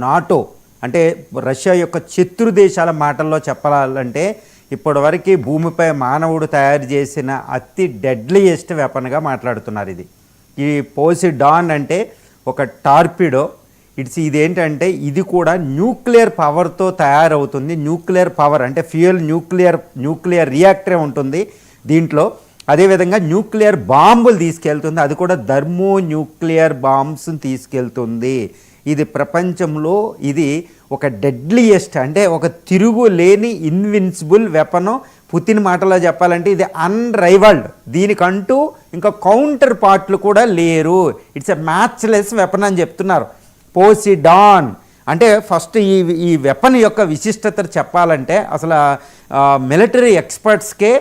NATO అంటే Russia యొక్క శత్రు దేశాల మాటల్లో చెప్పాలంటే ఇప్పటివరకు భూమిపై మానవుడు తయారు చేసిన అతి డెడ్లీయెస్ట్ వెపన్గా మాట్లాడుతున్నారు. ఈ పోసిడాన్ అంటే ఒక టార్పిడో. ఇదేంటంటే ఇది కూడా న్యూక్లియర్ పవర్తో తయారవుతుంది. న్యూక్లియర్ పవర్ అంటే ఫ్యూయల్ న్యూక్లియర్ రియాక్టరే ఉంటుంది దీంట్లో. అదేవిధంగా న్యూక్లియర్ బాంబులు తీసుకెళ్తుంది, అది కూడా థర్మో న్యూక్లియర్ బాంబ్స్ని తీసుకెళ్తుంది. ఇది ప్రపంచంలో ఇది ఒక డెడ్లీయెస్ట్ అంటే ఒక తిరుగులేని ఇన్విన్సిబుల్ వెపను. పుతిన్ మాటలో చెప్పాలంటే ఇది అన్రైవల్డ్, దీనికంటూ ఇంకా కౌంటర్ పార్ట్లు కూడా లేరు. ఇట్స్ ఎ మ్యాచ్లెస్ వెపన్ అని చెప్తున్నారు. పోసిడాన్ అంటే ఫస్ట్ ఈ వెపన్ యొక్క విశిష్టత చెప్పాలంటే అసలు మిలిటరీ ఎక్స్పర్ట్స్కే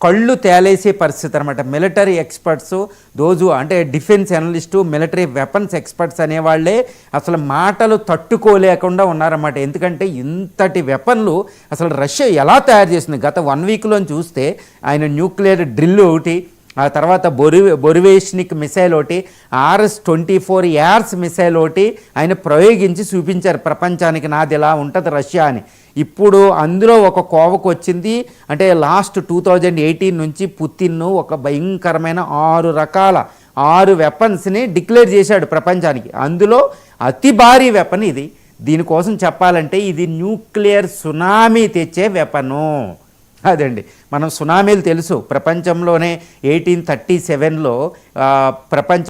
కళ్ళు తేలేసే పరిస్థితి అనమాట. మిలిటరీ ఎక్స్పర్ట్స్ దోజు అంటే defence analyst, military weapons experts అనేవాళ్ళే అసలు మాటలు తట్టుకోలేకుండా ఉన్నారన్నమాట. ఎందుకంటే ఇంతటి వెపన్లు అసలు రష్యా ఎలా తయారు చేసింది గత 1 వీక్లో చూస్తే ఆయన న్యూక్లియర్ డ్రిల్ ఒకటి, ఆ తర్వాత బొరివేష్నిక్ మిసైల్ ఒకటి, RS-24 యార్స్ మిసైల్ ఒకటి ఆయన ప్రయోగించి చూపించారు ప్రపంచానికి, నాది ఇలా ఉంటుంది రష్యా అని. ఇప్పుడు అందులో ఒక కోవకు వచ్చింది. అంటే లాస్ట్ 2018 నుంచి పుతిన్ ఒక భయంకరమైన 6 రకాల 6 వెపన్స్ని డిక్లేర్ చేశాడు ప్రపంచానికి. అందులో అతి భారీ వెపన్ ఇది. దీనికోసం చెప్పాలంటే ఇది న్యూక్లియర్ సునామీ తెచ్చే వెపను. అదండి, మనం సునామీలు తెలుసు ప్రపంచంలోనే 1837లో ప్రపంచ